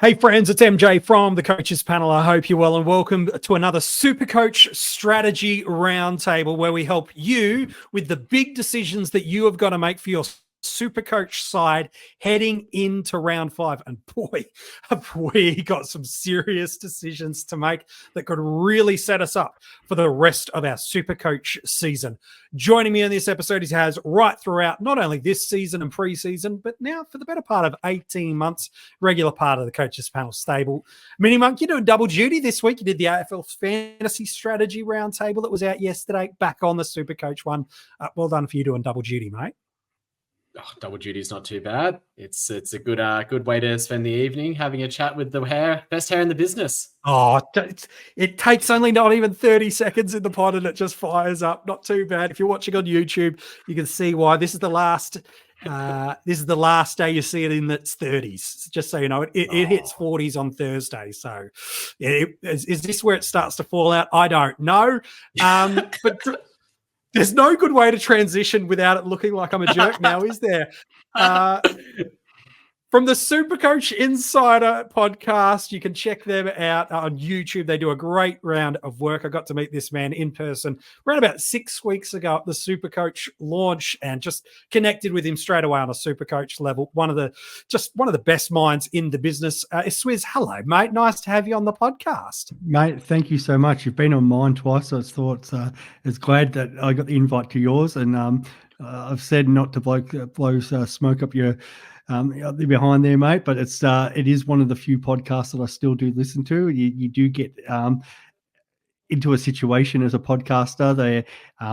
Hey friends, it's MJ from the Coaches Panel. I hope you're well and welcome to another Supercoach Strategy Roundtable where we help you with the big decisions that you have got to make for your Supercoach side heading into round 5. And boy, have we got some serious decisions to make that could really set us up for the rest of our Supercoach season. Joining me in this episode, he has right throughout not only this season and preseason, but now for the better part of 18 months, regular part of the Coaches Panel stable. Mini Monk, you're doing double duty this week. You did the AFL Fantasy Strategy Roundtable that was out yesterday, back on the Supercoach one. Well done for you doing double duty, mate. Oh, double duty is not too bad. It's a good way to spend the evening having a chat with the best hair in the business. Oh, it takes only not even 30 seconds in the pod and it just fires up. Not too bad. If you're watching on YouTube, you can see why. This is the last day you see it in its 30s. Just so you know, it hits 40s on Thursday. So is this where it starts to fall out? I don't know. But there's no good way to transition without it looking like I'm a jerk now, is there? From the Supercoach Insider podcast, you can check them out on YouTube. They do a great round of work. I got to meet this man in person around about 6 weeks ago at the Supercoach launch and just connected with him straight away on a Supercoach level. One of the best minds in the business. Swizz, hello, mate. Nice to have you on the podcast. Mate, thank you so much. You've been on mine twice, so it's glad that I got the invite to yours. And I've said not to blow smoke up your behind there, mate, but it is one of the few podcasts that I still do listen to. You do get into a situation as a podcaster there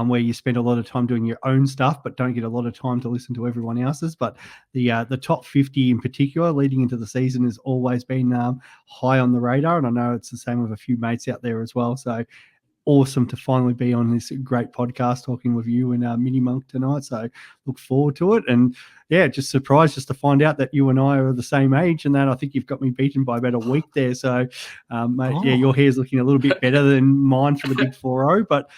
where you spend a lot of time doing your own stuff, but don't get a lot of time to listen to everyone else's. But the top 50 in particular, leading into the season, has always been high on the radar, and I know it's the same with a few mates out there as well. So awesome to finally be on this great podcast talking with you and Mini Monk tonight. So look forward to it. And yeah, just surprised just to find out that you and I are the same age, and that I think you've got me beaten by about a week there. So, mate, yeah, your hair's looking a little bit better than mine for the big 4-0. But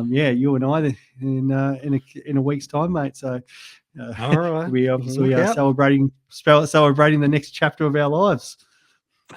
yeah, you and I in a week's time, mate. So all right, we obviously are celebrating the next chapter of our lives.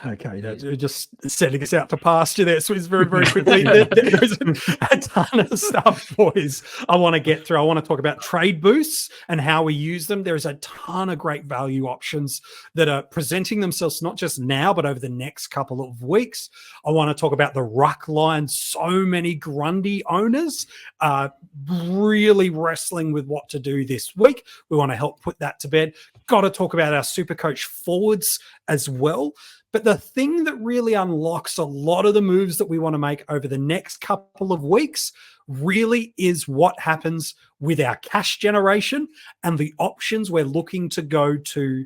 Okay, just setting us out to pasture there. So it's very, very quickly. There's a ton of stuff, boys, I want to get through. I want to talk about trade boosts and how we use them. There's a ton of great value options that are presenting themselves not just now, but over the next couple of weeks. I want to talk about the ruck line. So many Grundy owners are really wrestling with what to do this week. We want to help put that to bed. Got to talk about our Supercoach forwards as well. But the thing that really unlocks a lot of the moves that we want to make over the next couple of weeks really is what happens with our cash generation and the options we're looking to go to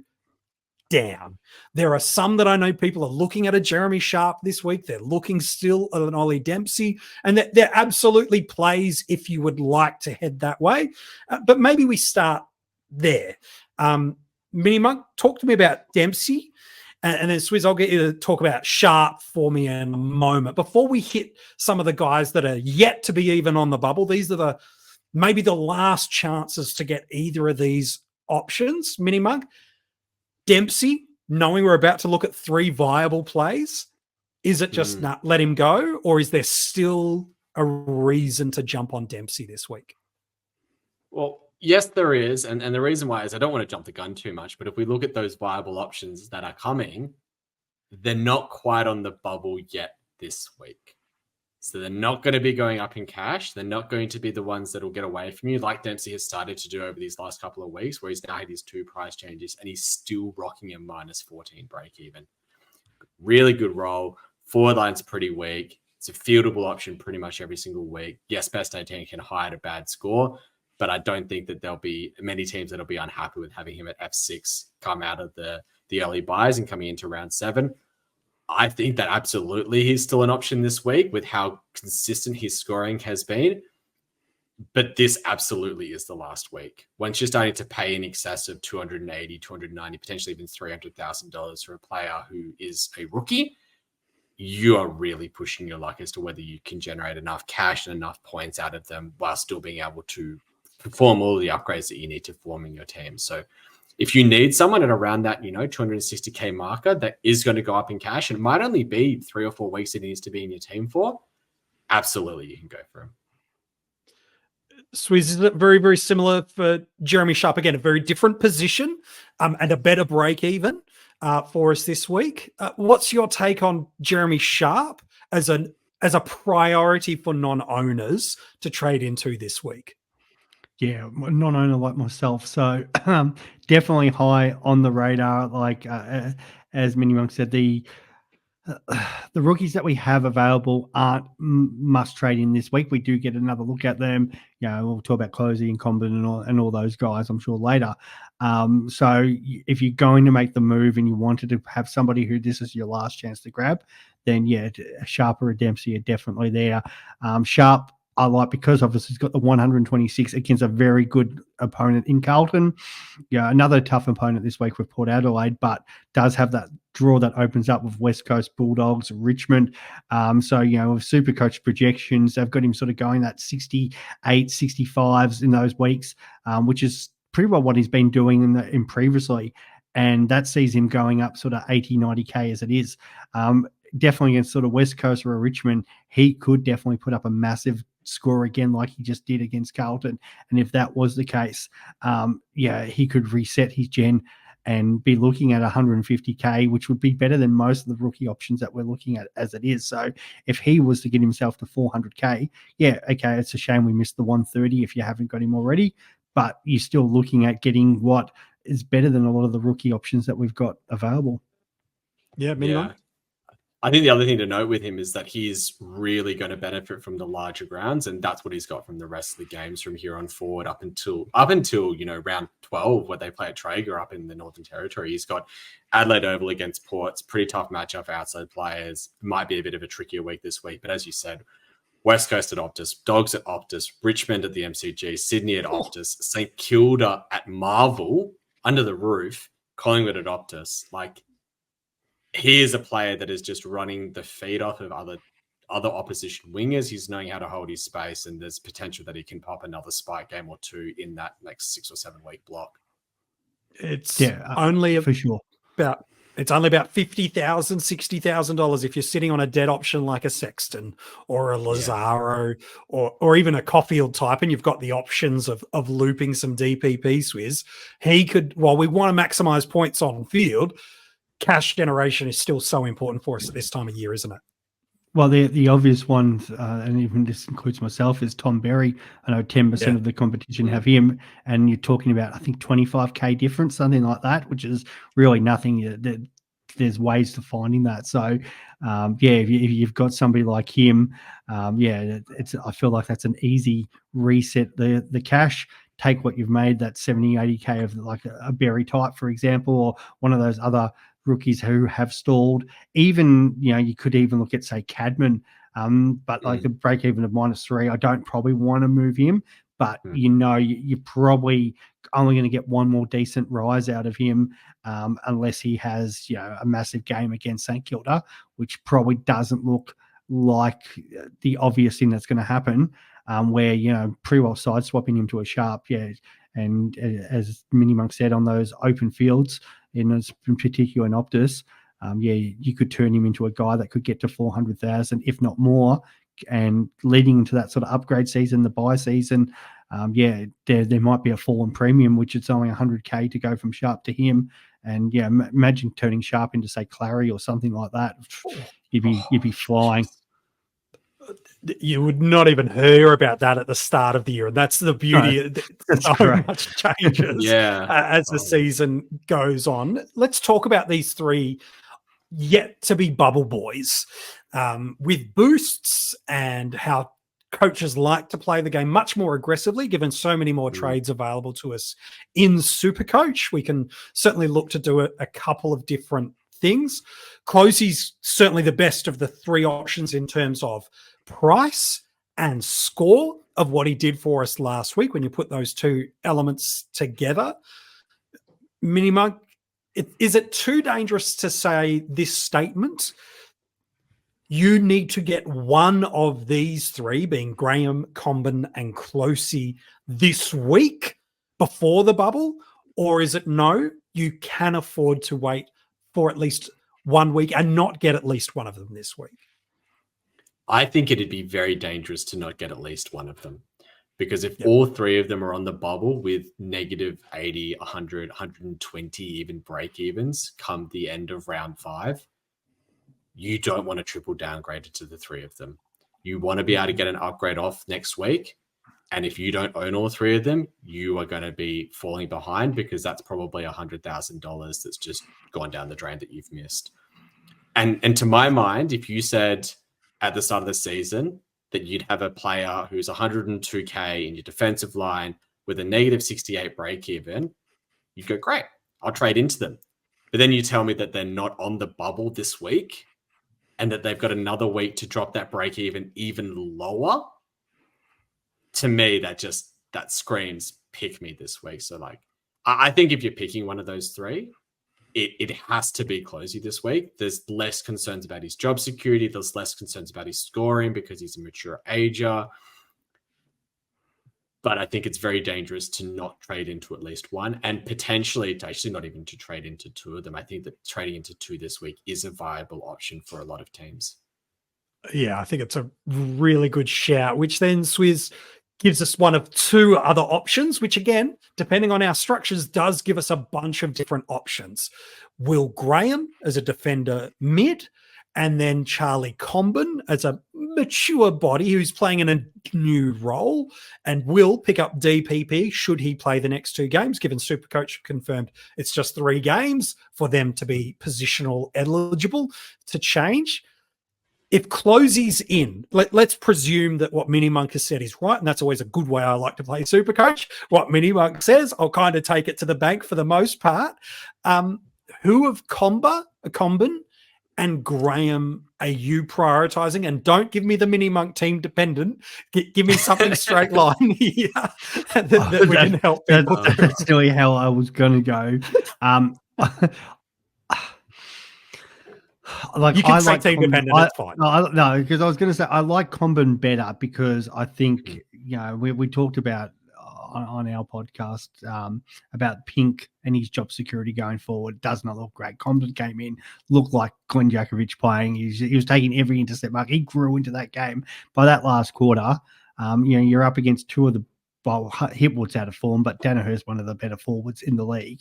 down. There are some that I know people are looking at a Jeremy Sharp this week. They're looking still at an Ollie Dempsey, and that there absolutely plays if you would like to head that way. But maybe we start there. Mini Monk, talk to me about Dempsey. And then, Swizz, I'll get you to talk about Sharp for me in a moment. Before we hit some of the guys that are yet to be even on the bubble, these are maybe the last chances to get either of these options. Mini Monk, Dempsey, knowing we're about to look at 3 viable plays, is it just not let him go, or is there still a reason to jump on Dempsey this week? Well, yes, there is. And the reason why is I don't want to jump the gun too much, but if we look at those viable options that are coming, they're not quite on the bubble yet this week. So they're not going to be going up in cash. They're not going to be the ones that will get away from you, like Dempsey has started to do over these last couple of weeks, where he's now had his 2 price changes and he's still rocking a -14 break even. Really good roll. Forward line's pretty weak. It's a fieldable option pretty much every single week. Yes, best 18 can hide a bad score, but I don't think that there'll be many teams that'll be unhappy with having him at F6 come out of the early buys and coming into round 7. I think that absolutely he's still an option this week with how consistent his scoring has been. But this absolutely is the last week. Once you're starting to pay in excess of $280, $290, potentially even $300,000 for a player who is a rookie, you are really pushing your luck as to whether you can generate enough cash and enough points out of them while still being able to perform all the upgrades that you need to form in your team. So if you need someone at around that, 260K marker that is going to go up in cash, and it might only be 3 or 4 weeks it needs to be in your team for, absolutely you can go for him. Swizz, is it very, very similar for Jeremy Sharp? Again, a very different position and a better break even for us this week. What's your take on Jeremy Sharp as a priority for non-owners to trade into this week? Yeah, non-owner like myself, so definitely high on the radar. Like as Mini Monk said, the rookies that we have available aren't must trade in this week. We do get another look at them. We'll talk about Closey and Comben and all those guys, I'm sure, later. So if you're going to make the move and you wanted to have somebody who this is your last chance to grab, then Sharp or Dempsey are definitely there. Sharp, I like because obviously he's got the 126 against a very good opponent in Carlton. Another tough opponent this week with Port Adelaide, but does have that draw that opens up with West Coast Bulldogs, Richmond. So, with Super Coach projections, they've got him sort of going that 68, 65s in those weeks, which is pretty well what he's been doing in previously. And that sees him going up sort of 80, 90K as it is. Definitely against sort of West Coast or Richmond, he could definitely put up a massive score again like he just did against Carlton. And if that was the case, he could reset his gen and be looking at 150K, which would be better than most of the rookie options that we're looking at as it is. So if he was to get himself to 400K, okay, it's a shame we missed the 130 if you haven't got him already, but you're still looking at getting what is better than a lot of the rookie options that we've got available. Yeah, minimum. I think the other thing to note with him is that he's really going to benefit from the larger grounds, and that's what he's got from the rest of the games from here on forward up until round 12 where they play at Traeger up in the Northern Territory. He's got Adelaide Oval against Ports, pretty tough matchup for outside players. Might be a bit of a trickier week this week, but as you said, West Coast at Optus, Dogs at Optus, Richmond at the MCG, Sydney at Optus, St Kilda at Marvel under the roof, Collingwood at Optus. Like, he is a player that is just running the feed off of other opposition wingers. He's knowing how to hold his space, and there's potential that he can pop another spike game or two in that next 6 or 7 week block. It's only for sure about $50,000, $60,000 if you're sitting on a dead option like a Sexton or a Lazaro or even a Caulfield type, and you've got the options of looping some DPP Swizz. He could, while we want to maximize points on field, cash generation is still so important for us at this time of year, isn't it? Well, the obvious one, and even this includes myself, is Tom Berry. I know 10% of the competition have him, and you're talking about, I think, 25K difference, something like that, which is really nothing. There's ways to finding that. So, if you've got somebody like him, I feel like that's an easy reset. The cash, take what you've made, that 70, 80K of like a Berry type, for example, or one of those other rookies who have stalled. Even, you could even look at, say, Cadman, but like the break even of -3, I don't probably want to move him, but you're probably only going to get one more decent rise out of him unless he has a massive game against St Kilda, which probably doesn't look like the obvious thing that's going to happen, where pretty well side swapping him to a Sharp, and as Mini Monk said, on those open fields, in particular in Optus, you could turn him into a guy that could get to 400,000, if not more, and leading into that sort of upgrade season, the buy season, there might be a fall in premium, which it's only 100K to go from Sharp to him, and imagine turning Sharp into, say, Clary or something like that. You'd be flying. You would not even hear about that at the start of the year. And that's the beauty. So much changes as the season goes on. Let's talk about these three yet to be bubble boys with boosts and how coaches like to play the game much more aggressively, given so many more trades available to us in Supercoach. We can certainly look to do a couple of different things. Closey's certainly the best of the three options in terms of price and score of what he did for us last week when you put those two elements together. Mini Monk, is it too dangerous to say this statement? You need to get one of these three, being Graham, Comben, and Closey, this week before the bubble? Or is it no, you can afford to wait for at least 1 week and not get at least one of them this week? I think it'd be very dangerous to not get at least one of them. Because if Yep. all three of them are on the bubble with negative 80, 100, 120, even break evens come the end of round 5, you don't want to triple downgrade it to the three of them. You want to be able to get an upgrade off next week. And if you don't own all three of them, you are going to be falling behind, because that's probably $100,000 that's just gone down the drain that you've missed. And to my mind, if you said at the start of the season that you'd have a player who's 102K in your defensive line with a negative 68 break even, you'd go, great, I'll trade into them. But then you tell me that they're not on the bubble this week and that they've got another week to drop that break even lower. To me, that screams pick me this week. So like, I think if you're picking one of those three, it has to be Closey this week. There's less concerns about his job security. There's less concerns about his scoring because he's a mature ager. But I think it's very dangerous to not trade into at least one, and potentially to actually not even to trade into two of them. I think that trading into two this week is a viable option for a lot of teams. Yeah, I think it's a really good shout, which then Swizz gives us one of two other options, which again, depending on our structures, does give us a bunch of different options. Will Graham as a defender mid, and then Charlie Comben as a mature body who's playing in a new role, and will pick up DPP should he play the next 2 games, given Supercoach confirmed it's just 3 games for them to be positional eligible to change. If Closey's in, let's presume that what Mini Monk has said is right, and that's always a good way I like to play Supercoach. What Mini Monk says, I'll kind of take it to the bank for the most part. Who of Comben and Graham are you prioritizing? And don't give me the Mini Monk team dependent. Give me something straight line here that we can help people. That's really how I was going to go. Like, You can I say like team dependent, that's fine. No, because I was going to say I like Comben better, because I think, you know, we talked about on our podcast about Pink and his job security going forward. Does not look great. Comben came in, looked like Glenn Jakovic playing. He was taking every intercept mark. He grew into that game. By that last quarter, you know, you're up against two of the, well, Hipwood's out of form, but Danaher's one of the better forwards in the league,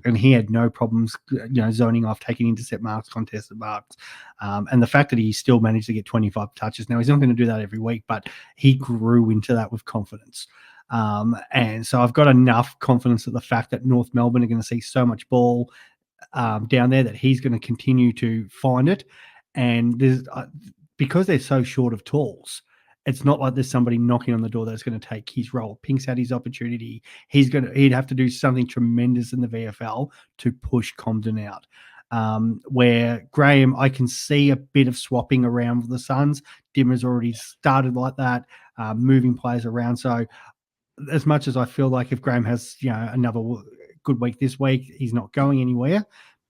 and he had no problems, you know, zoning off, taking intercept marks, contested marks, and the fact that he still managed to get 25 touches. Now, he's not going to do that every week, but he grew into that with confidence. And so I've got enough confidence that the fact that North Melbourne are going to see so much ball down there that he's going to continue to find it, and there's because they're so short of talls. It's not like there's somebody knocking on the door that's going to take his role. Pink's had his opportunity. He'd have to do something tremendous in the VFL to push Comben out. Where Graham, I can see a bit of swapping around with the Suns. Dimmer's already started like that, moving players around. So as much as I feel like if Graham has, you know, another good week this week, he's not going anywhere.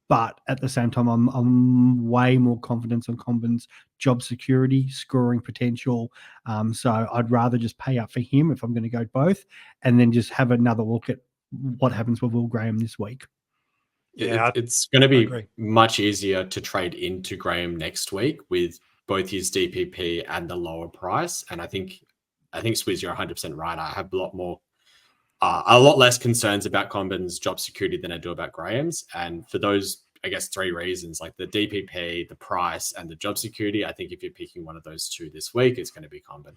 But at the same time, I'm way more confident on Comben's job security, scoring potential. So I'd rather just pay up for him if I'm going to go both, and then just have another look at what happens with Will Graham this week. Yeah, it's going to be much easier to trade into Graham next week with both his DPP and the lower price. And I think Swizz, you're 100% right. I have a lot less concerns about Comben's job security than I do about Graham's. And for those, I guess, 3 reasons, like the DPP, the price, and the job security, I think if you're picking one of those 2 this week, it's going to be Comben.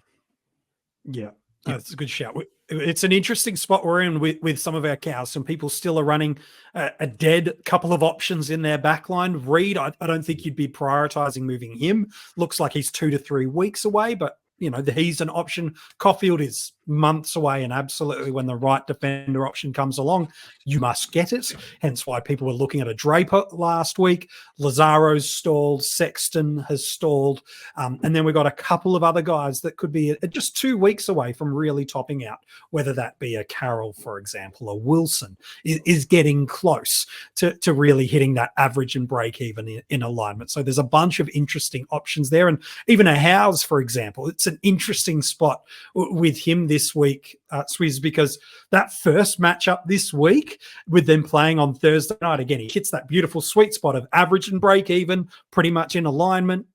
Yeah, that's a good shout. It's an interesting spot we're in with some of our cows. Some people still are running a dead couple of options in their backline. Reed, I don't think you'd be prioritizing moving him. Looks like he's 2 to 3 weeks away, but you know, he's an option. Caulfield is months away, and absolutely when the right defender option comes along, you must get it. Hence why people were looking at a Draper last week. Lazaro's stalled. Sexton has stalled. And then we've got a couple of other guys that could be just 2 weeks away from really topping out, whether that be a Carroll, for example, or Wilson is getting close to really hitting that average and break even in alignment. So there's a bunch of interesting options there. And even a Howes, for example, it's an interesting spot with him this week, Swizz, because that first matchup this week with them playing on Thursday night, again, he hits that beautiful sweet spot of average and break even, pretty much in alignment.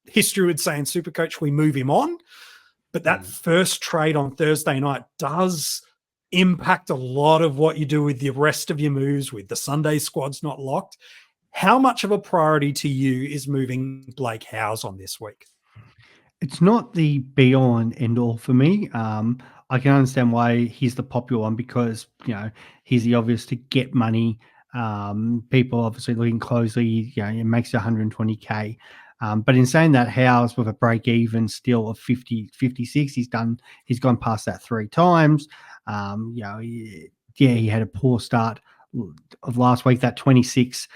History would say in Supercoach, we move him on. But that first trade on Thursday night does impact a lot of what you do with the rest of your moves, with the Sunday squads not locked. How much of a priority to you is moving Blake Howes on this week? It's not the be all and end all for me. I can understand why he's the popular one because, he's the obvious to get money. People obviously looking closely, it makes 120K. But in saying that, Howes with a break even still of 50, 56, he's gone past that 3 times. He had a poor start of last week. That 26,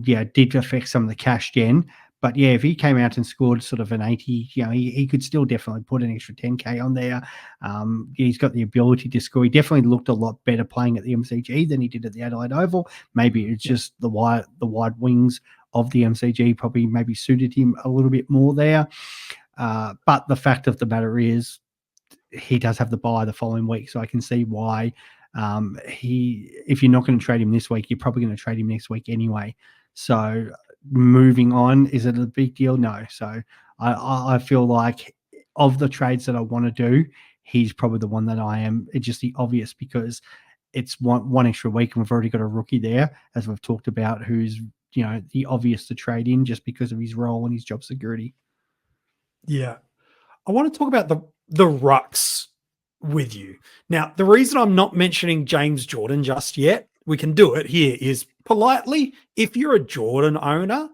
did affect some of the cash gen. But if he came out and scored sort of an 80, he could still definitely put an extra 10K on there. He's got the ability to score. He definitely looked a lot better playing at the MCG than he did at the Adelaide Oval. Maybe it's just the wide wings of the MCG probably maybe suited him a little bit more there. But the fact of the matter is he does have the bye the following week. So I can see why if you're not going to trade him this week, you're probably going to trade him next week anyway. So moving on, is it a big deal? No. So I feel like of the trades that I want to do, he's probably the one that I am. It's just the obvious because it's one extra week and we've already got a rookie there, as we've talked about, who's the obvious to trade in just because of his role and his job security. Yeah. I want to talk about the rucks with you. Now, the reason I'm not mentioning James Jordan just yet, we can do it here, is politely, if you're a Jordan owner,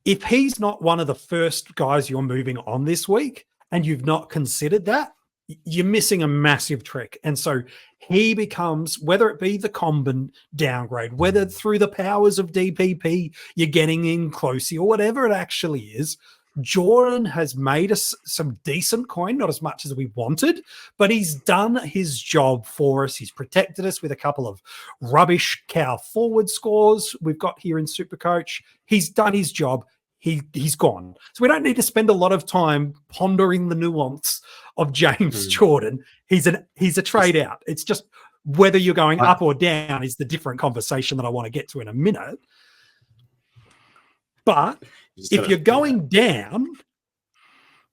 if he's not one of the first guys you're moving on this week and you've not considered that, you're missing a massive trick. And so he becomes, whether it be the Comben downgrade, whether through the powers of DPP you're getting in closely or whatever it actually is, Jordan has made us some decent coin, not as much as we wanted, but he's done his job for us. He's protected us with a couple of rubbish cow forward scores we've got here in Supercoach. He's done his job. He's gone. So we don't need to spend a lot of time pondering the nuance of James Jordan. He's a trade out. It's just whether you're going up or down is the different conversation that I want to get to in a minute. But if you're going down,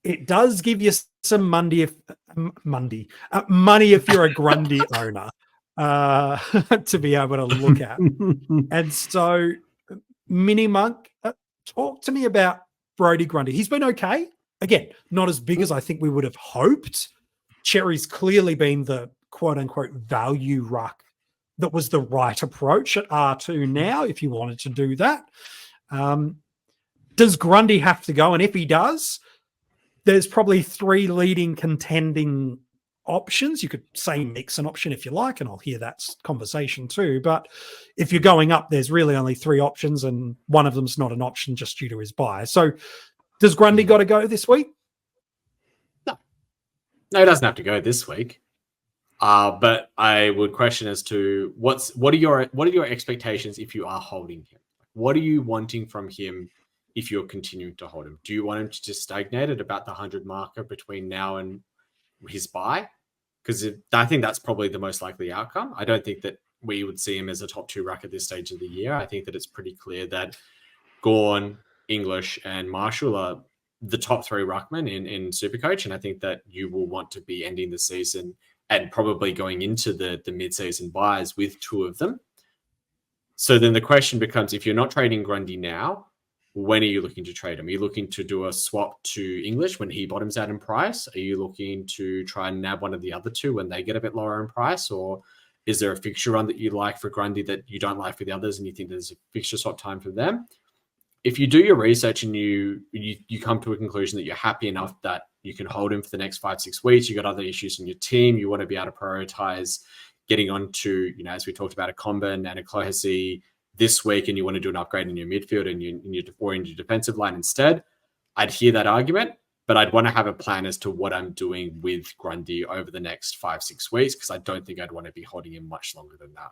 it does give you some money if you're a Grundy owner to be able to look at. And so, Mini Monk, talk to me about Brodie Grundy. He's been okay. Again, not as big as I think we would have hoped. Cherry's clearly been the quote-unquote value ruck that was the right approach at R2 now, if you wanted to do that. Does Grundy have to go? And if he does, there's probably 3 leading contending options. You could say mix an option if you like, and I'll hear that conversation too. But if you're going up, there's really only 3 options, and one of them's not an option just due to his buy. So does Grundy got to go this week? No, he doesn't have to go this week. But I would question as to what are your expectations if you are holding him? What are you wanting from him if you're continuing to hold him? Do you want him to just stagnate at about the 100 marker between now and his buy? Because I think that's probably the most likely outcome. I don't think that we would see him as a top 2 ruck at this stage of the year. I think that it's pretty clear that Gawn, English, and Marshall are the top 3 ruckmen in Supercoach, and I think that you will want to be ending the season and probably going into the mid-season buys with 2 of them. So then the question becomes, if you're not trading Grundy now, when are you looking to trade him? Are you looking to do a swap to English when he bottoms out in price? Are you looking to try and nab one of the other 2 when they get a bit lower in price? Or is there a fixture run that you like for Grundy that you don't like for the others and you think there's a fixture swap time for them? If you do your research and you come to a conclusion that you're happy enough that you can hold him for the next 5-6 weeks, you've got other issues in your team, you want to be able to prioritize getting onto, as we talked about, a Comben and a Clohessy this week, and you want to do an upgrade in your midfield and in your defensive line instead, I'd hear that argument, but I'd want to have a plan as to what I'm doing with Grundy over the next 5-6 weeks, because I don't think I'd want to be holding him much longer than that.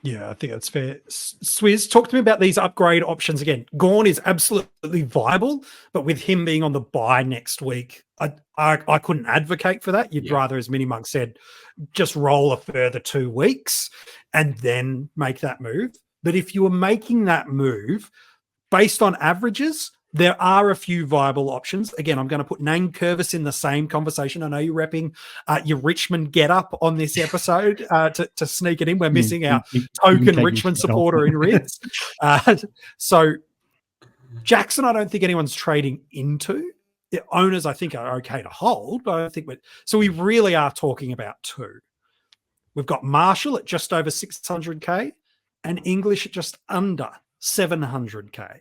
Yeah, I think that's fair. Swizz, talk to me about these upgrade options again. Gorn is absolutely viable, but with him being on the bye next week, I couldn't advocate for that. You'd Yeah. rather, as Minimug said, just roll a further 2 weeks and then make that move. But if you were making that move based on averages, there are a few viable options. Again, I'm going to put Nane Curvis in the same conversation. I know you're repping your Richmond get up on this episode to sneak it in. We're missing our token Richmond supporter in Rids. So Jackson, I don't think anyone's trading into. The owners, I think, are okay to hold, but I don't think so we really are talking about two. We've got Marshall at just over 600K and English at just under 700K.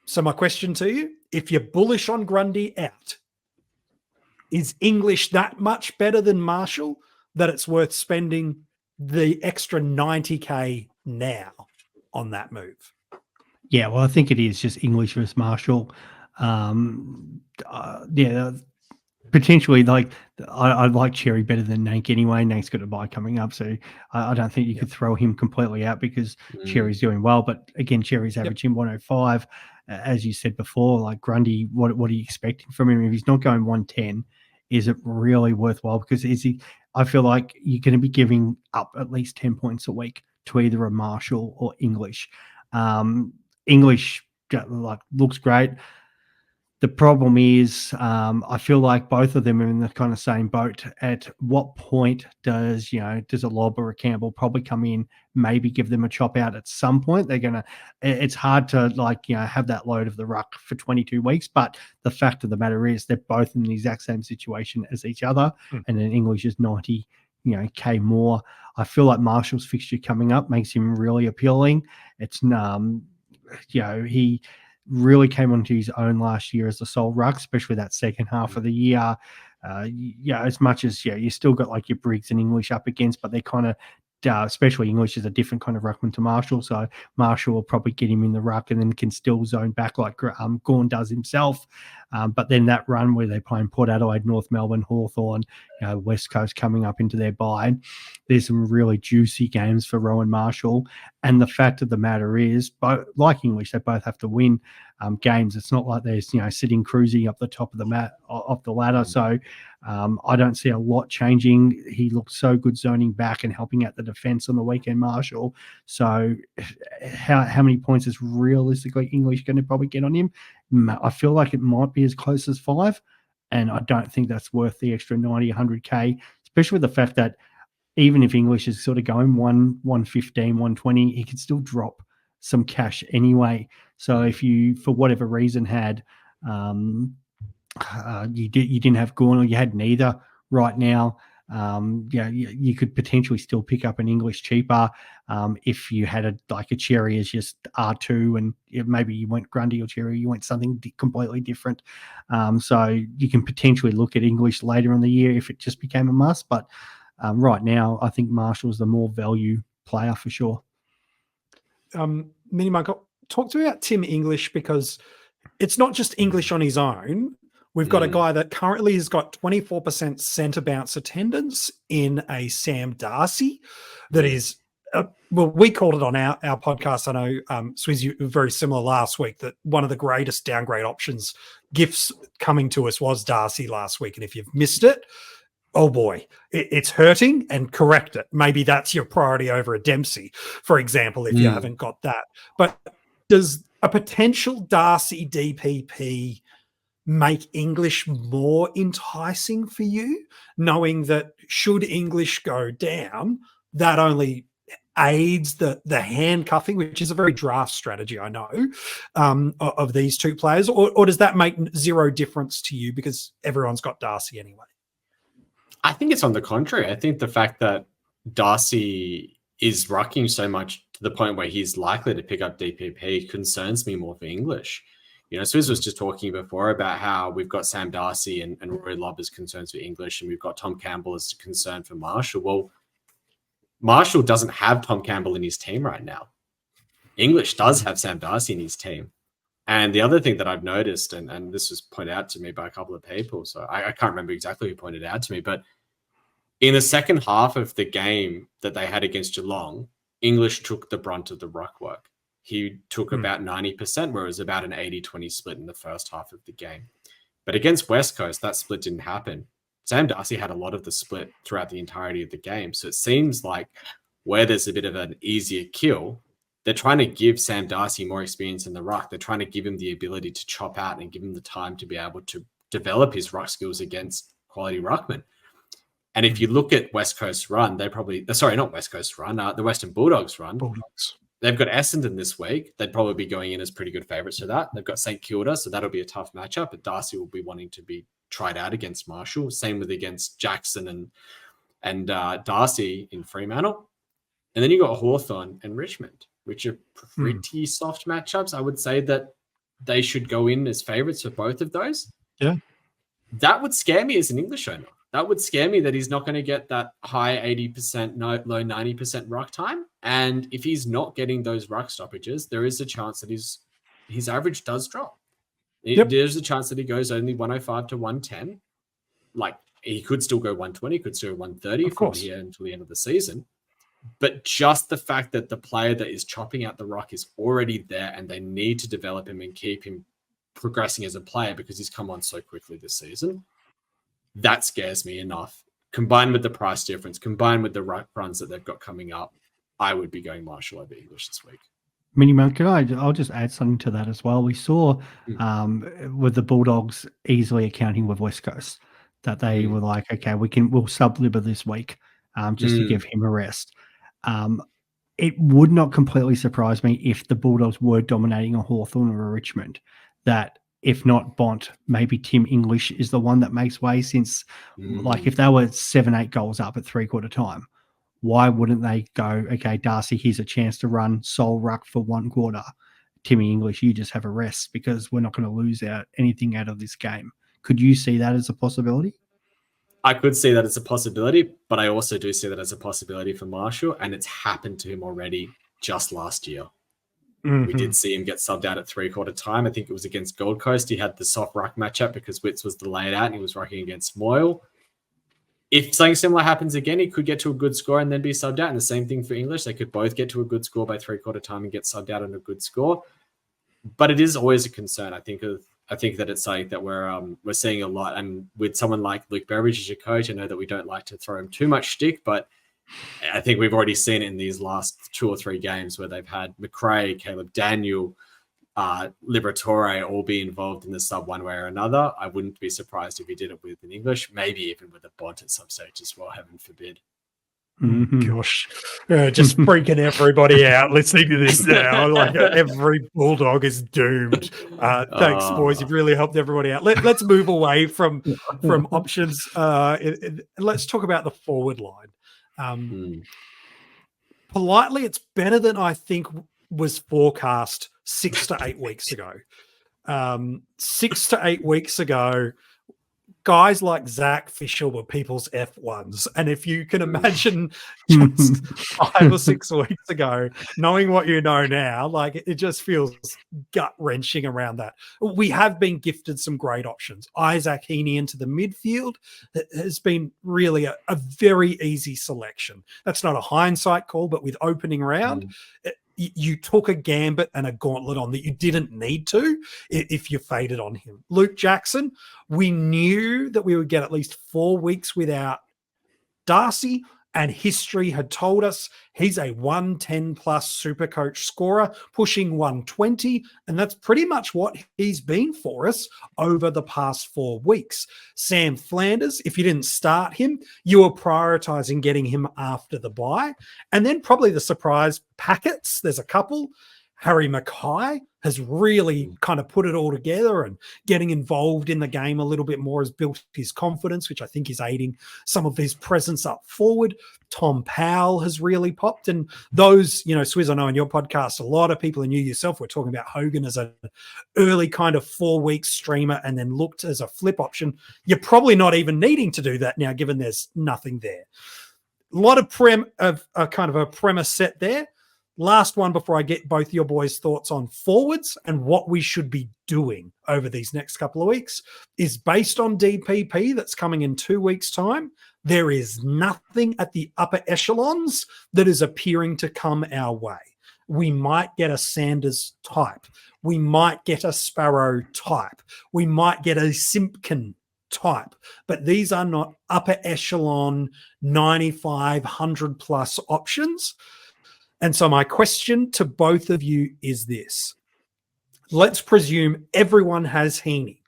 So my question to you, if you're bullish on Grundy out, is English that much better than Marshall that it's worth spending the extra 90K now on that move? Yeah, well, I think it is just English versus Marshall. Potentially, like I like Cherry better than Nank anyway. Nank's got a bye coming up, so I don't think you could throw him completely out because Cherry's doing well. But again, Cherry's averaging 105. As you said before, like Grundy, what are you expecting from him? If he's not going 110, is it really worthwhile? Because I feel like you're going to be giving up at least 10 points a week to either a Marshall or English. English looks great. The problem is, I feel like both of them are in the kind of same boat. At what point does a Lobb or a Campbell probably come in, maybe give them a chop out at some point? It's hard to have that load of the ruck for 22 weeks. But the fact of the matter is they're both in the exact same situation as each other. And then English is 90, K more. I feel like Marshall's fixture coming up makes him really appealing. It's, he really came onto his own last year as the sole ruck, especially that second half of the year. As much as you still got like your Briggs and English up against, but they kind of, especially English is a different kind of ruckman to Marshall. So Marshall will probably get him in the ruck and then can still zone back like Gawn does himself. But then that run where they're playing Port Adelaide, North Melbourne, Hawthorn, West Coast coming up into their bye, there's some really juicy games for Rowan Marshall. And the fact of the matter is, like English, they both have to win games. It's not like they're sitting cruising up the top of the ladder. So I don't see a lot changing. He looked so good zoning back and helping out the defense on the weekend, Marshall. So how many points is realistically English going to probably get on him? I feel like it might be as close as 5, and I don't think that's worth the extra 90, 100K, especially with the fact that even if English is sort of going 115, 120, he could still drop some cash anyway. So if you, for whatever reason, had you didn't have Gawn or you had neither right now, you could potentially still pick up an English cheaper if you had a Cherry as just R2 and maybe you went Grundy or Cherry, you went something completely different. So you can potentially look at English later in the year if it just became a must. But right now, I think Marshall's the more value player for sure. Minimug, talk to me about Tim English, because it's not just English on his own. We've got a guy that currently has got 24% centre bounce attendance in a Sam Darcy that is, we called it on our podcast. I know, Swizz, you were very similar last week, that one of the greatest downgrade options gifts coming to us was Darcy last week. And if you've missed it, oh boy, it's hurting, and correct it. Maybe that's your priority over a Dempsey, for example, if you haven't got that. But does a potential Darcy DPP make English more enticing for you, knowing that should English go down, that only aids the handcuffing, which is a very draft strategy, I know, of these two players? Or does that make zero difference to you because everyone's got Darcy anyway? I think it's on the contrary. I think the fact that Darcy is rucking so much to the point where he's likely to pick up DPP concerns me more for English. Swizz was just talking before about how we've got Sam Darcy and Rory Lobb as concerns for English, and we've got Tom Campbell as a concern for Marshall. Well, Marshall doesn't have Tom Campbell in his team right now. English does have Sam Darcy in his team. And the other thing that I've noticed, and this was pointed out to me by a couple of people, so I can't remember exactly who pointed it out to me, but in the second half of the game that they had against Geelong, English took the brunt of the ruck work. He took Hmm. about 90%, where it was about an 80-20 split in the first half of the game. But against West Coast, that split didn't happen. Sam Darcy had a lot of the split throughout the entirety of the game. So it seems like where there's a bit of an easier kill, they're trying to give Sam Darcy more experience in the ruck. They're trying to give him the ability to chop out and give him the time to be able to develop his ruck skills against quality ruckmen. And if you look at West Coast run, they probably, sorry, not West Coast run, the Western Bulldogs run. Bulldogs. They've got Essendon this week. They'd probably be going in as pretty good favourites for that. They've got St Kilda, so that'll be a tough matchup. But Darcy will be wanting to be tried out against Marshall. Same with against Jackson and Darcy in Fremantle. And then you got Hawthorn and Richmond, which are pretty soft matchups. I would say that they should go in as favourites for both of those. Yeah. That would scare me as an English owner. That would scare me that he's not going to get that high 80%, low 90% ruck time. And if he's not getting those ruck stoppages, there is a chance that his average does drop. Yep. There's a chance that he goes only 105 to 110. Like, he could still go 120, could still go 130 from here until the end of the season. But just the fact that the player that is chopping out the ruck is already there and they need to develop him and keep him progressing as a player because he's come on so quickly this season, that scares me enough. Combined with the price difference, combined with the ruck runs that they've got coming up, I would be going Marshall over English this week. Minimum, I'll just add something to that as well. We saw with the Bulldogs easily accounting with West Coast that they were like, okay, we'll sub-libber this week just to give him a rest. It would not completely surprise me if the Bulldogs were dominating a Hawthorn or a Richmond, that if not Bont, maybe Tim English is the one that makes way, since like if they were 7-8 goals up at three-quarter time, why wouldn't they go, okay, Darcy, here's a chance to run sole ruck for 1 quarter. Timmy English, you just have a rest because we're not going to lose anything out of this game. Could you see that as a possibility? I could see that as a possibility, but I also do see that as a possibility for Marshall, and it's happened to him already just last year. Mm-hmm. We did see him get subbed out at three-quarter time. I think it was against Gold Coast. He had the soft ruck matchup because Witts was delayed out and he was rucking against Moyle. If something similar happens again, he could get to a good score and then be subbed out. And the same thing for English. They could both get to a good score by three-quarter time and get subbed out on a good score. But it is always a concern. I think that it's something that we're seeing a lot. And with someone like Luke Beveridge as your coach, I know that we don't like to throw him too much stick, but I think we've already seen it in these last 2 or 3 games where they've had McRae, Caleb Daniel, Liberatore all be involved in the sub one way or another. I wouldn't be surprised if he did it with an English, maybe even with a Bont at some stage as well, heaven forbid. Gosh, just freaking everybody out listening to this now. Like every Bulldog is doomed. Thanks, boys. You've really helped everybody out. Let's move away from options. Let's talk about the forward line. Politely, it's better than I think was forecast 6 to 8 weeks ago. 6 to 8 weeks ago, guys like Zach Fisher were people's F1s. And if you can imagine just 5 or 6 weeks ago, knowing what you know now, like it just feels gut-wrenching around that. We have been gifted some great options. Isaac Heaney into the midfield has been really a very easy selection. That's not a hindsight call, but with opening round, you took a gambit and a gauntlet on that you didn't need to if you faded on him. Luke Jackson, we knew that we would get at least 4 weeks without Darcy, and history had told us he's a 110-plus super coach scorer, pushing 120, and that's pretty much what he's been for us over the past 4 weeks. Sam Flanders, if you didn't start him, you were prioritizing getting him after the bye. And then probably the surprise packets, there's a couple. Harry Mackay has really kind of put it all together, and getting involved in the game a little bit more has built his confidence, which I think is aiding some of his presence up forward. Tom Powell has really popped. And those, Swizz, I know in your podcast, a lot of people, and you yourself, were talking about Hogan as an early kind of 4-week streamer and then looked as a flip option. You're probably not even needing to do that now, given there's nothing there. A lot of kind of a premise set there. last one before I get both your boys' thoughts on forwards and what we should be doing over these next couple of weeks, is based on DPP that's coming in 2 weeks' time. There is nothing at the upper echelons that is appearing to come our way. We might get a Sanders type. We might get a Sparrow type. We might get a Simpkin type. But these are not upper echelon 95, 100 plus options. And so my question to both of you is this. Let's presume everyone has Heaney.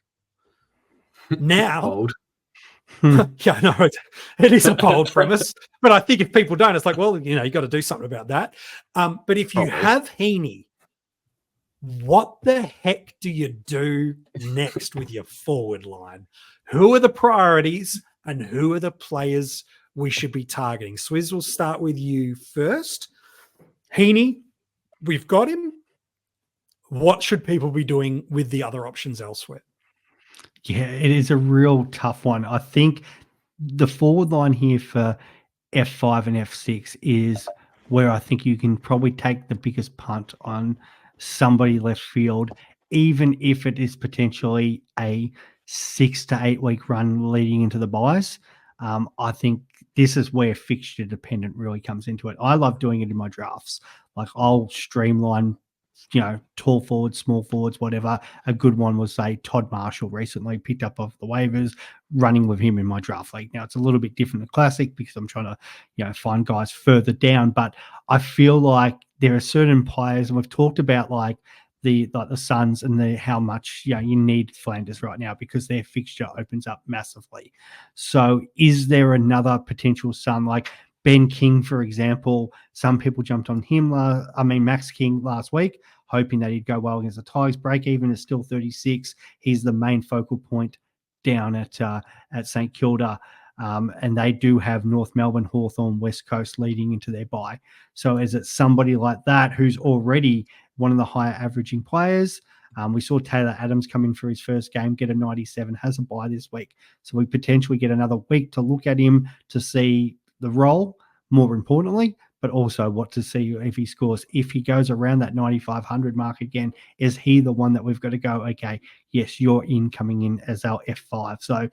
Now, Bold. yeah, no, it is a bold premise. But I think if people don't, it's like, well, you got to do something about that. But if you have Heaney, what the heck do you do next with your forward line? Who are the priorities and who are the players we should be targeting? Swizz, we'll start with you first. Heaney, we've got him. What should people be doing with the other options elsewhere? Yeah, it is a real tough one. I think the forward line here for F5 and F6 is where I think you can probably take the biggest punt on somebody left field, even if it is potentially a 6 to 8 week run leading into the buys. I think this is where fixture dependent really comes into it. I love doing it in my drafts. Like I'll streamline, tall forwards, small forwards, whatever. A good one was, say, Todd Marshall recently picked up off the waivers, running with him in my draft league. Now, it's a little bit different than Classic because I'm trying to, find guys further down. But I feel like there are certain players, and we've talked about like the Suns and how much you need Flanders right now because their fixture opens up massively. So is there another potential Sun like Ben King, for example? Some people jumped on him. Max King last week, hoping that he'd go well against the Tigers. Break even is still 36. He's the main focal point down at St Kilda. And they do have North Melbourne, Hawthorn, West Coast leading into their bye. So is it somebody like that who's already one of the higher averaging players? We saw Taylor Adams come in for his first game, get a 97, has a bye this week. So we potentially get another week to look at him to see the role, more importantly, but also what to see if he scores. If he goes around that 9,500 mark again, is he the one that we've got to go, okay, yes, you're coming in as our F5. So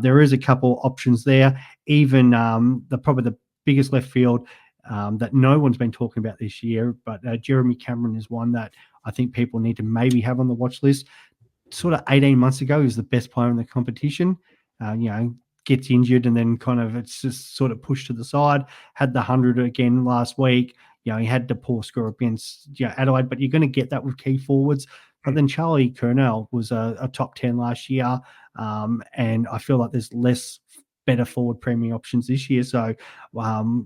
there is a couple options there. Even probably the biggest left field that no one's been talking about this year, but Jeremy Cameron is one that I think people need to maybe have on the watch list. Sort of 18 months ago, he was the best player in the competition. Gets injured and then kind of it's just sort of pushed to the side. Had the 100 again last week. He had the poor score against Adelaide, but you're going to get that with key forwards. But then Charlie Kernell was a top 10 last year, and I feel like there's less better forward premium options this year. So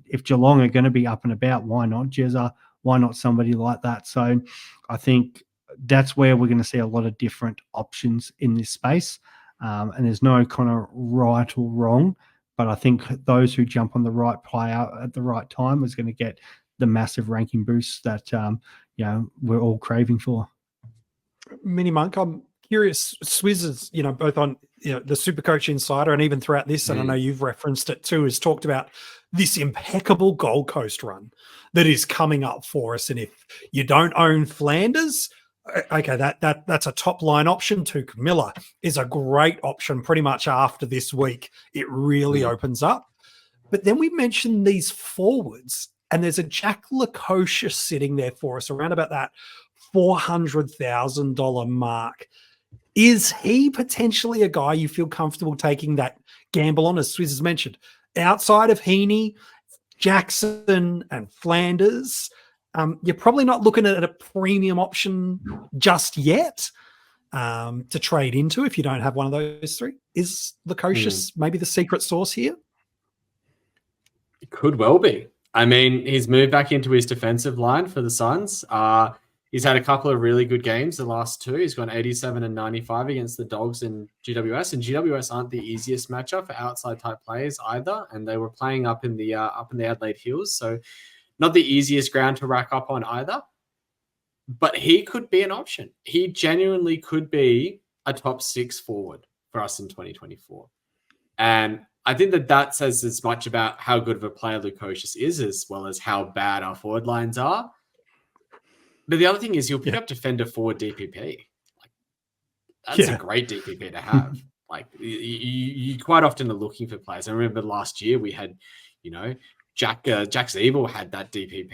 if Geelong are going to be up and about, why not Jezza? Why not somebody like that? So I think that's where we're going to see a lot of different options in this space. And there's no kind of right or wrong, but I think those who jump on the right player at the right time is going to get the massive ranking boost that we're all craving for. Mini Monk, I'm curious. Swizz is both on the Supercoach Insider and even throughout this, and I know you've referenced it too, has talked about this impeccable Gold Coast run that is coming up for us. And if you don't own Flanders, okay, that's a top line option. Tuke Miller is a great option pretty much after this week. It really opens up. But then we mentioned these forwards, and there's a Jack Lukosius sitting there for us around about that $400,000 mark. Is he potentially a guy you feel comfortable taking that gamble on, as Swizz has mentioned? Outside of Heaney, Jackson and Flanders, you're probably not looking at a premium option just yet to trade into if you don't have one of those three. Is Lukosius maybe the secret sauce here? It could well be. I mean, he's moved back into his defensive line for the Suns. He's had a couple of really good games, the last two. He's gone 87 and 95 against the Dogs and GWS. And GWS aren't the easiest matchup for outside type players either. And they were playing up in the Adelaide Hills. So not the easiest ground to rack up on either, but he could be an option. He genuinely could be a top 6 forward for us in 2024. And I think that says as much about how good of a player Lukosius is, as well as how bad our forward lines are. But the other thing is, you'll pick up defender for DPP. Like, that's a great DPP to have. Like, you quite often are looking for players. I remember last year we had, Jack Zeeble had that DPP.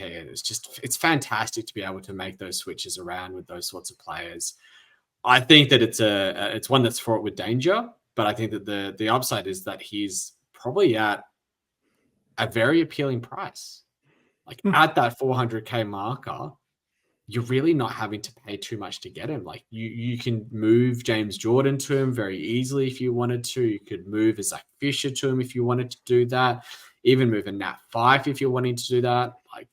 It's fantastic to be able to make those switches around with those sorts of players. I think that it's one that's fraught with danger, but I think that the upside is that he's probably at a very appealing price. Like at that 400K marker, you're really not having to pay too much to get him. Like you can move James Jordan to him very easily if you wanted to. You could move a Zach Fisher to him if you wanted to do that. Even move a Nat Fife if you're wanting to do that. Like,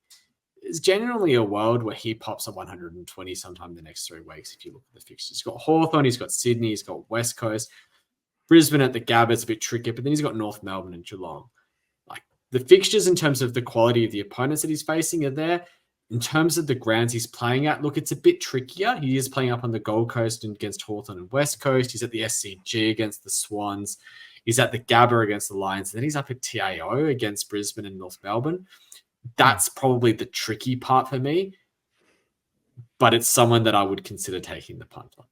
it's genuinely a world where he pops up 120 sometime the next 3 weeks if you look at the fixtures. He's got Hawthorn, he's got Sydney, he's got West Coast. Brisbane at the Gabba is a bit trickier, but then he's got North Melbourne and Geelong. Like, the fixtures in terms of the quality of the opponents that he's facing are there. In terms of the grounds he's playing at, look, it's a bit trickier. He is playing up on the Gold Coast and against Hawthorn and West Coast. He's at the SCG against the Swans. He's at the Gabba against the Lions. And then he's up at TAO against Brisbane and North Melbourne. That's probably the tricky part for me. But it's someone that I would consider taking the punt on.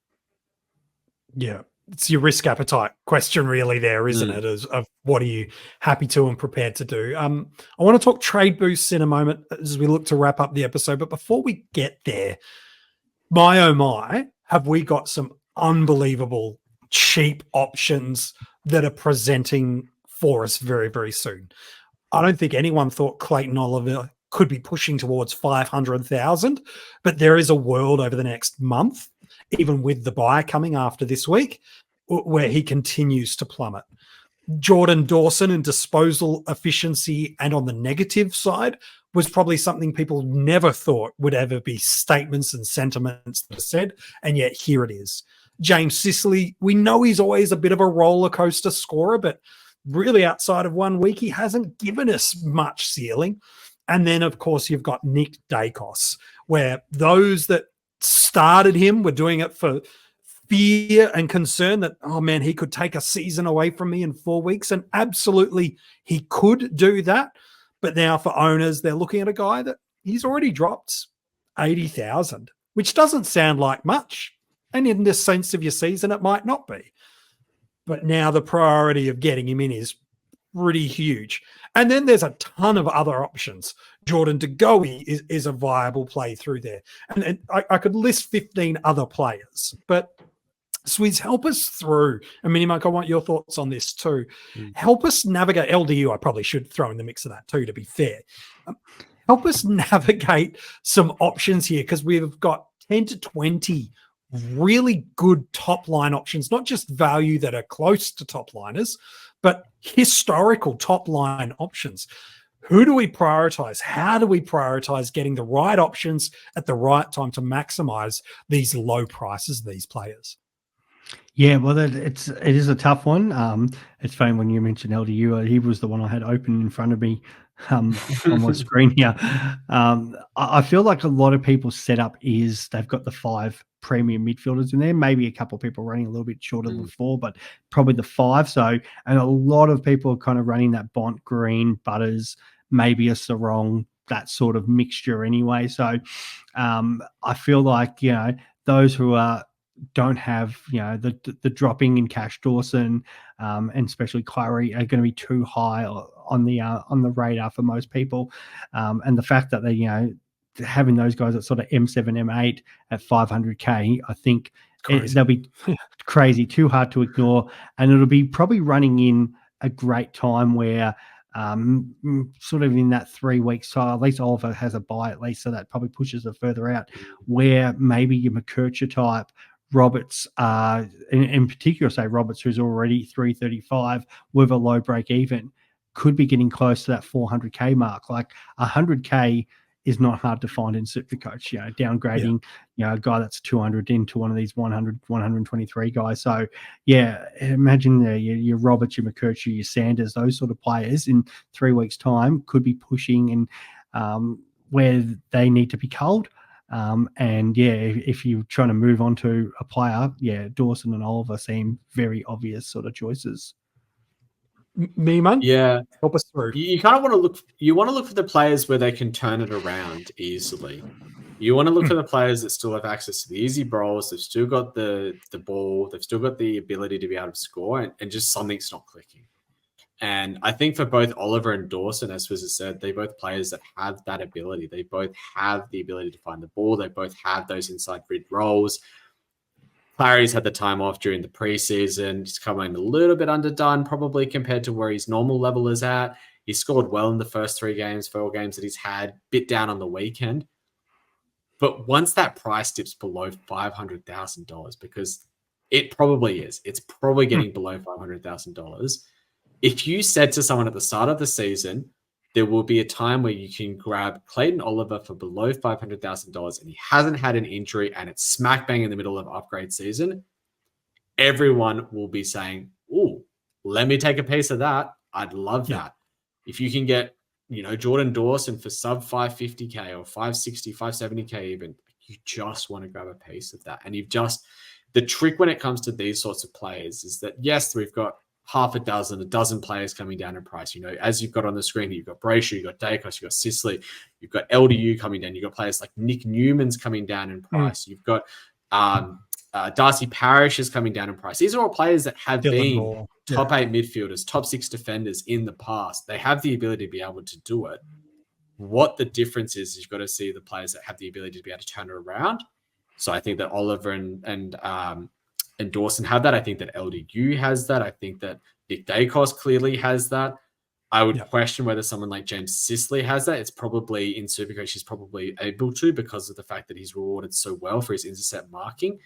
Yeah. It's your risk appetite question really there, isn't it? Of what are you happy to and prepared to do? I want to talk trade boosts in a moment as we look to wrap up the episode. But before we get there, my oh my, have we got some unbelievable cheap options that are presenting for us very, very soon. I don't think anyone thought Clayton Oliver could be pushing towards 500,000, but there is a world over the next month, even with the buy coming after this week, where he continues to plummet. Jordan Dawson and disposal efficiency, and on the negative side, was probably something people never thought would ever be statements and sentiments that are said, and yet here it is. James Sicily, we know he's always a bit of a roller coaster scorer, but really outside of 1 week, he hasn't given us much ceiling. And then, of course, you've got Nick Dacos, where those that started him were doing it for fear and concern that, oh man, he could take a season away from me in 4 weeks. And absolutely he could do that. But now for owners, they're looking at a guy that he's already dropped 80,000, which doesn't sound like much. And in the sense of your season, it might not be. But now the priority of getting him in is pretty huge. And then there's a ton of other options. Jordan De Goey is a viable play through there. And I could list 15 other players. But Swizz, help us through. And Minimike, I want your thoughts on this too. Help us navigate. LDU, I probably should throw in the mix of that too, to be fair. Help us navigate some options here, because we've got 10 to 20 really good top line options, not just value that are close to top liners, but historical top line options. Who do we prioritize? How do we prioritize getting the right options at the right time to maximize these low prices of these players? Yeah, well, it is a tough one. It's funny when you mentioned LDU. He was the one I had open in front of me on my screen here. I feel like a lot of people's setup is they've got the 5 premium midfielders in there. Maybe a couple of people running a little bit shorter than 4, but probably the 5. So, and a lot of people are kind of running that Bont, Green, Butters, maybe a Sarong, that sort of mixture anyway. So I feel like, those who don't have, the dropping in Cash Dawson and especially Kyrie are going to be too high on the radar for most people. And the fact that they, having those guys at sort of M7, M8 at 500K, I think they'll be crazy, too hard to ignore. And it'll be probably running in a great time where sort of in that 3 weeks time, at least Oliver has a buy at least, so that probably pushes it further out, where maybe your McKercher type, Roberts, in particular, say Roberts, who's already 335 with a low break even, could be getting close to that 400K mark. Like 100K is not hard to find in Supercoach, downgrading, a guy that's 200 into one of these 100, 123 guys. So, imagine your Roberts, your McKercher, your Sanders, those sort of players in 3 weeks' time could be pushing and where they need to be culled. If you're trying to move on to a player, Dawson and Oliver seem very obvious sort of choices. Me, man, Yeah, help us through. you kind of want to look. You want to look for the players where they can turn it around easily. You want to look for the players that still have access to the easy brawls. They've still got the ball. They've still got the ability to be able to score, and just something's not clicking. And I think for both Oliver and Dawson, as was said, they both players that have that ability. They both have the ability to find the ball. They both have those inside mid roles. Clary's had the time off during the preseason. He's coming a little bit underdone, probably compared to where his normal level is at. He scored well in the first 4 games that he's had, bit down on the weekend. But once that price dips below $500,000, because it probably is, it's probably getting below $500,000. If you said to someone at the start of the season, there will be a time where you can grab Clayton Oliver for below $500,000 and he hasn't had an injury and it's smack bang in the middle of upgrade season, everyone will be saying, "Oh, let me take a piece of that. I'd love that." If you can get, Jordan Dawson for sub 550K or 560, 570K even, you just want to grab a piece of that. And the trick when it comes to these sorts of players is that, yes, we've got a dozen players coming down in price. As you've got on the screen, you've got Brayshaw, you've got Dacos, you've got Sicily, you've got LDU coming down, you've got players like Nick Newman's coming down in price. You've got Darcy Parish is coming down in price. These are all players that have been top 8 midfielders, top 6 defenders in the past. They have the ability to be able to do it. What the difference is, you've got to see the players that have the ability to be able to turn it around. So I think that Oliver and Dawson have that. I think that LDU has that. I think that Nick Dacos clearly has that. I would question whether someone like James Sicily has that. It's probably in Supercoach, he's probably able to because of the fact that he's rewarded so well for his intercept marking.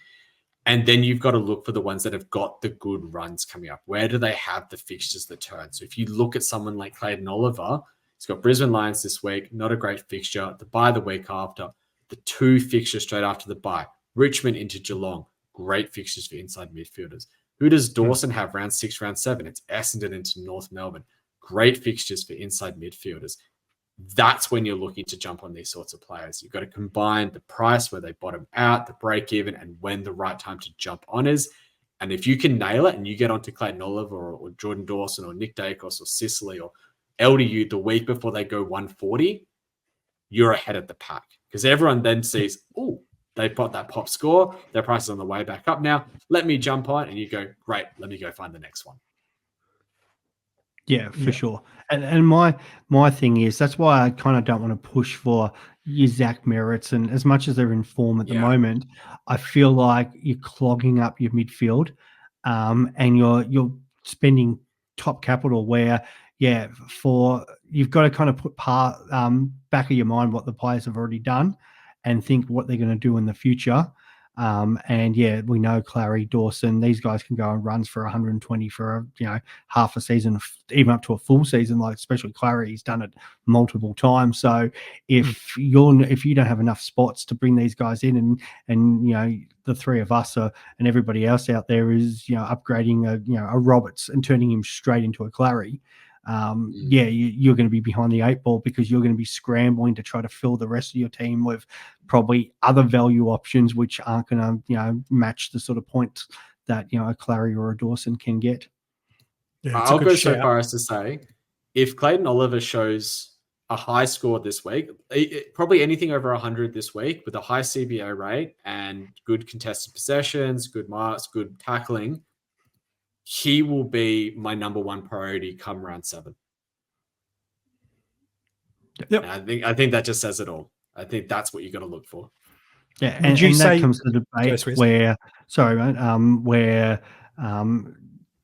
And then you've got to look for the ones that have got the good runs coming up. Where do they have the fixtures that turn? So if you look at someone like Clayton Oliver, he's got Brisbane Lions this week, not a great fixture. The bye the week after, the 2 fixtures straight after the bye. Richmond into Geelong. Great fixtures for inside midfielders. Who does Dawson have round 6, round 7? It's Essendon into North Melbourne. Great fixtures for inside midfielders. That's when you're looking to jump on these sorts of players. You've got to combine the price where they bottom out, the break even, and when the right time to jump on is. And if you can nail it and you get onto Clayton Oliver or Jordan Dawson or Nick Dacos or Sicily or LDU the week before they go 140, you're ahead of the pack. Because everyone then sees, oh, they've got that pop score. Their price is on the way back up now. Let me jump on. And you go, great, let me go find the next one. Yeah, for sure. And my thing is, that's why I kind of don't want to push for your Zach Merritts. And as much as they're in form at the moment, I feel like you're clogging up your midfield and you're spending top capital where, you've got to kind of put back of your mind what the players have already done and think what they're going to do in the future. We know Clary, Dawson, these guys can go on runs for 120 for half a season, even up to a full season. Like especially Clary, he's done it multiple times. So if you don't have enough spots to bring these guys in, and the three of us and everybody else out there is upgrading a Roberts and turning him straight into a Clary. You're going to be behind the 8 ball because you're going to be scrambling to try to fill the rest of your team with probably other value options which aren't going to match the sort of points that a Clary or a Dawson can get. I'll go so far as to say, if Clayton Oliver shows a high score this week, probably anything over 100 this week with a high CBA rate and good contested possessions, good marks, good tackling, he will be my number 1 priority come round 7. Yep. And I think that just says it all. I think that's what you got to look for. Yeah, and that comes to the debate where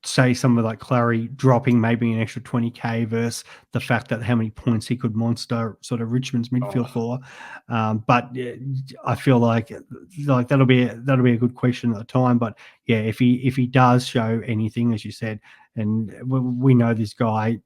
say someone like Clary dropping maybe an extra 20K versus the fact that how many points he could monster sort of Richmond's midfield for. But I feel like that'll be a good question at the time. But if he does show anything, as you said, and we know this guy,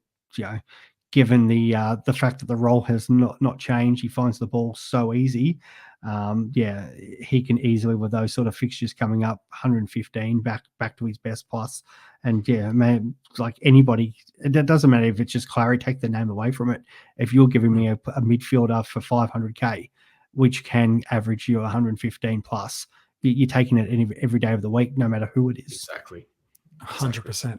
given the fact that the role has not changed, he finds the ball so easy. He can easily, with those sort of fixtures coming up, 115 back to his best plus. And man, like anybody, it doesn't matter if it's just Clary, take the name away from it. If you're giving me a midfielder for 500K, which can average you 115 plus, you're taking it every day of the week, no matter who it is. Exactly. 100%.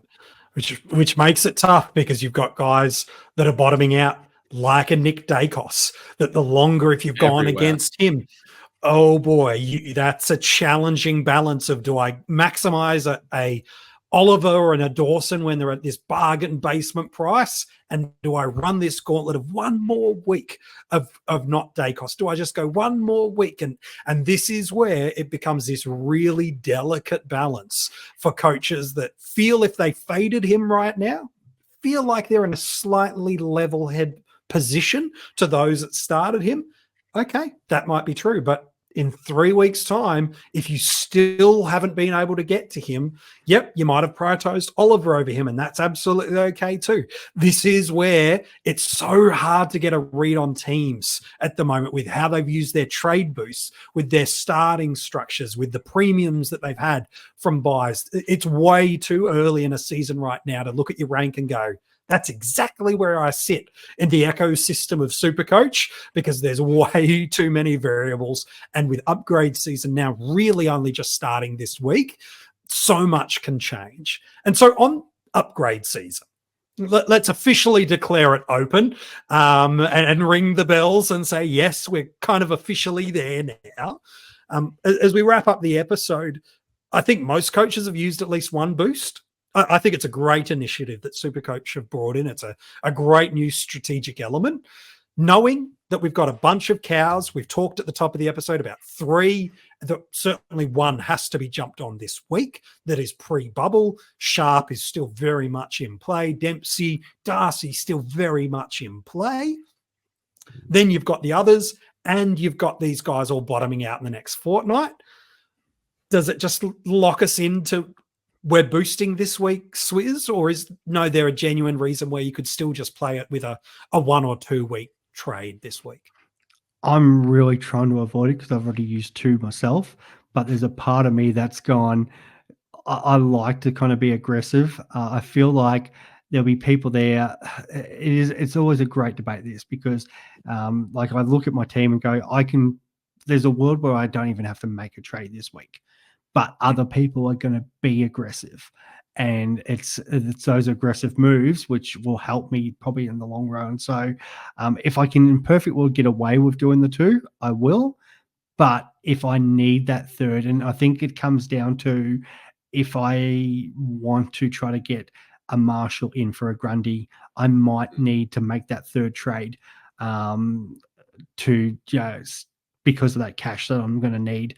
which makes it tough because you've got guys that are bottoming out like a Nick Dacos, that the longer if you've gone Everywhere. against him, oh boy, that's a challenging balance of, do I maximize a Oliver and a Dawson when they're at this bargain basement price? And do I run this gauntlet of one more week of not Dacos? Do I just go one more week? And this is where it becomes this really delicate balance for coaches that feel if they faded him right now, feel like they're in a slightly level head position to those that started him. Okay, that might be true, but in 3 weeks' time, if you still haven't been able to get to him, yep, you might have prioritized Oliver over him, and that's absolutely okay too. This is where it's so hard to get a read on teams at the moment with how they've used their trade boosts, with their starting structures, with the premiums that they've had from buys. It's way too early in a season right now to look at your rank and go, that's exactly where I sit in the ecosystem of Supercoach, because there's way too many variables. And with upgrade season now really only just starting this week, so much can change. And so on upgrade season, let's officially declare it open and ring the bells and say, yes, we're kind of officially there now. As we wrap up the episode, I think most coaches have used at least one boost. I think it's a great initiative that Supercoach have brought in. It's a great new strategic element. Knowing that we've got a bunch of cows, we've talked at the top of the episode about 3, that certainly one has to be jumped on this week that is pre-bubble. Sharp is still very much in play. Dempsey, Darcy still very much in play. Then you've got the others, and you've got these guys all bottoming out in the next fortnight. Does it just lock us into we're boosting this week, Swizz, or is there a genuine reason where you could still just play it with a 1 or 2 week trade this week? I'm really trying to avoid it because I've already used 2 myself, but there's a part of me that's gone, I like to kind of be aggressive. I feel like there'll be people there. It's always a great debate, this, because like I look at my team and go, there's a world where I don't even have to make a trade this week, but other people are going to be aggressive. And it's those aggressive moves which will help me probably in the long run. So if I can in perfect world get away with doing the 2, I will. But if I need that third, and I think it comes down to if I want to try to get a Marshall in for a Grundy, I might need to make that third trade to just because of that cash that I'm going to need,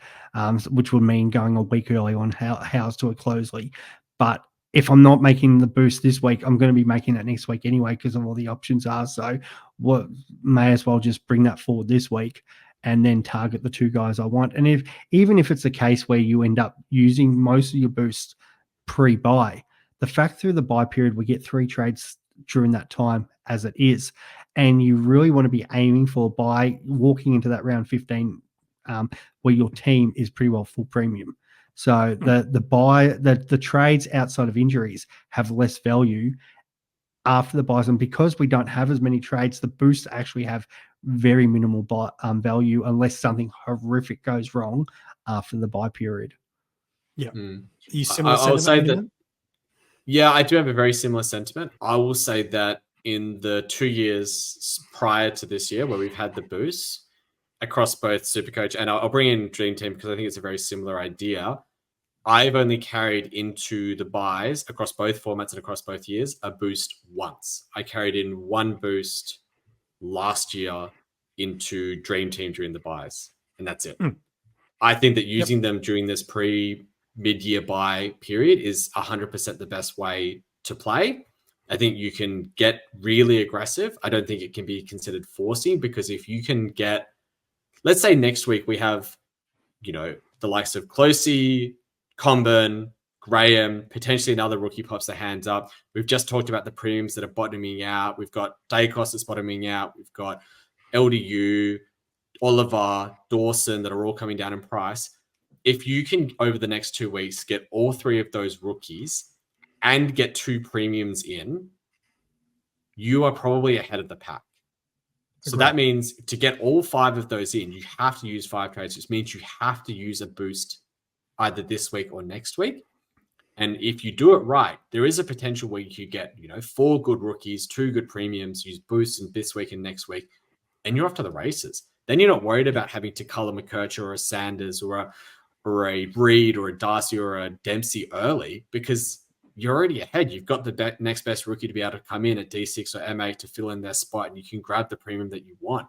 which would mean going a week early on House to a Closely. But if I'm not making the boost this week, I'm going to be making that next week anyway because of all the options are. So may as well just bring that forward this week and then target the 2 guys I want. And even if it's the case where you end up using most of your boosts pre-buy, the fact through the buy period we get 3 trades during that time as it is, and you really want to be aiming for by walking into that round 15 where your team is pretty well full premium. So the trades outside of injuries have less value after the buys, and because we don't have as many trades, the boosts actually have very minimal value unless something horrific goes wrong after the buy period. Yeah, I'll say that. Yeah, I do have a very similar sentiment. I will say that in the 2 years prior to this year, where we've had the boosts across both Supercoach and I'll bring in Dream Team because I think it's a very similar idea. I've only carried into the buys across both formats and across both years a boost once. I carried in 1 boost last year into Dream Team during the buys, and that's it. I think that using them during this mid-year buy period is 100% the best way to play. I think you can get really aggressive. I don't think it can be considered forcing, because if you can get, let's say next week we have, the likes of Closey, Comben, Graham, potentially another rookie pops their hands up. We've just talked about the premiums that are bottoming out. We've got Dacos that's bottoming out. We've got LDU, Oliver, Dawson that are all coming down in price. If you can, over the next 2 weeks, get all 3 of those rookies and get 2 premiums in, you are probably ahead of the pack. So that means to get all 5 of those in, you have to use 5 trades, which means you have to use a boost either this week or next week. And if you do it right, there is a potential where you get, 4 good rookies, 2 good premiums, use boosts in this week and next week, and you're off to the races. Then you're not worried about having to color McKercher or a Sanders or a Reed or a Darcy or a Dempsey early, because you're already ahead. You've got the next best rookie to be able to come in at D6 or M8 to fill in their spot, and you can grab the premium that you want.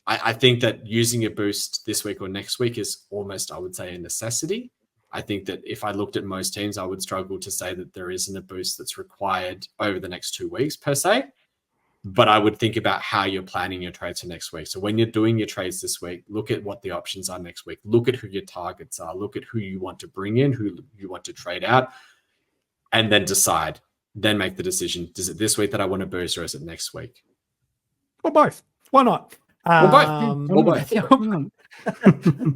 I think that using a boost this week or next week is almost, I would say, a necessity. I think that if I looked at most teams, I would struggle to say that there isn't a boost that's required over the next 2 weeks per se. But I would think about how you're planning your trades for next week. So when you're doing your trades this week, look at what the options are next week. Look at who your targets are. Look at who you want to bring in, who you want to trade out, and then decide. Then make the decision. Is it this week that I want to boost, or is it next week? Or both. Why not? Or both.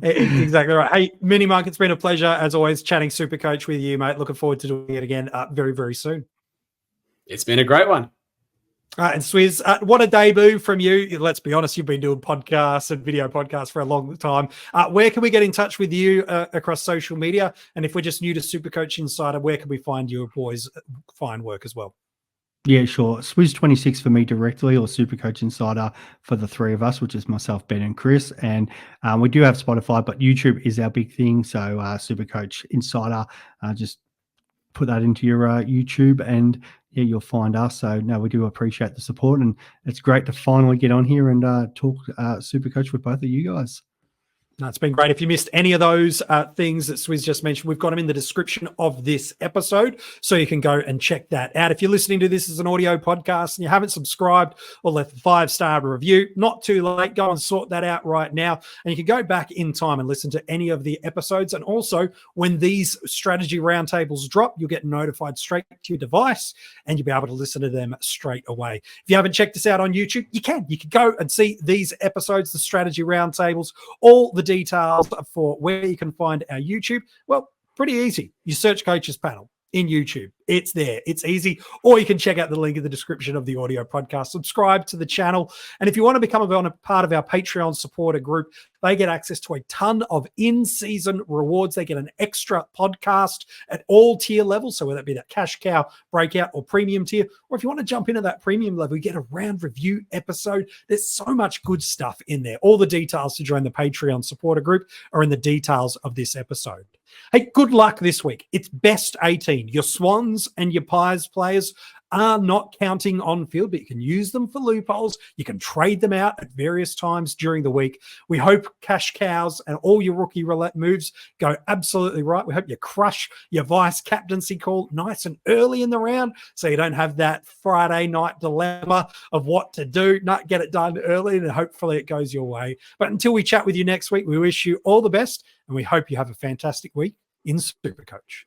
Exactly right. Hey, Mini Monk, it's been a pleasure as always chatting Super Coach with you, mate. Looking forward to doing it again very, very soon. It's been a great one. And Swizz, what a debut from you. Let's be honest, you've been doing podcasts and video podcasts for a long time. Where can we get in touch with you across social media? And if we're just new to Super Coach Insider, where can we find your boys' fine work as well? Yeah, sure. Swizz26 for me directly, or Supercoach Insider for the three of us, which is myself, Ben, and Chris. And we do have Spotify, but YouTube is our big thing. So Supercoach Insider, just put that into your YouTube, and yeah, you'll find us. So no, we do appreciate the support, and it's great to finally get on here and talk Supercoach with both of you guys. No, it's been great. If you missed any of those things that Swizz just mentioned, we've got them in the description of this episode, so you can go and check that out. If you're listening to this as an audio podcast and you haven't subscribed or left a 5-star review, not too late. Go and sort that out right now. And you can go back in time and listen to any of the episodes. And also, when these strategy roundtables drop, you'll get notified straight to your device, and you'll be able to listen to them straight away. If you haven't checked us out on YouTube, you can. You can go and see these episodes, the strategy roundtables, all the details for where you can find our YouTube. Well, pretty easy. You search Coaches Panel in YouTube. It's there. It's easy. Or you can check out the link in the description of the audio podcast. Subscribe to the channel. And if you want to become a part of our Patreon supporter group, they get access to a ton of in-season rewards. They get an extra podcast at all tier levels. So whether it be that cash cow, breakout, or premium tier, or if you want to jump into that premium level, you get a round review episode. There's so much good stuff in there. All the details to join the Patreon supporter group are in the details of this episode. Hey, good luck this week. It's best 18. Your Swans and your Pies players are not counting on field, but you can use them for loopholes. You can trade them out at various times during the week. We hope cash cows and all your rookie roulette moves go absolutely right. We hope you crush your vice captaincy call nice and early in the round, so you don't have that Friday night dilemma of what to do. Not get it done early, and hopefully it goes your way. But until we chat with you next week, we wish you all the best, and we hope you have a fantastic week in Supercoach.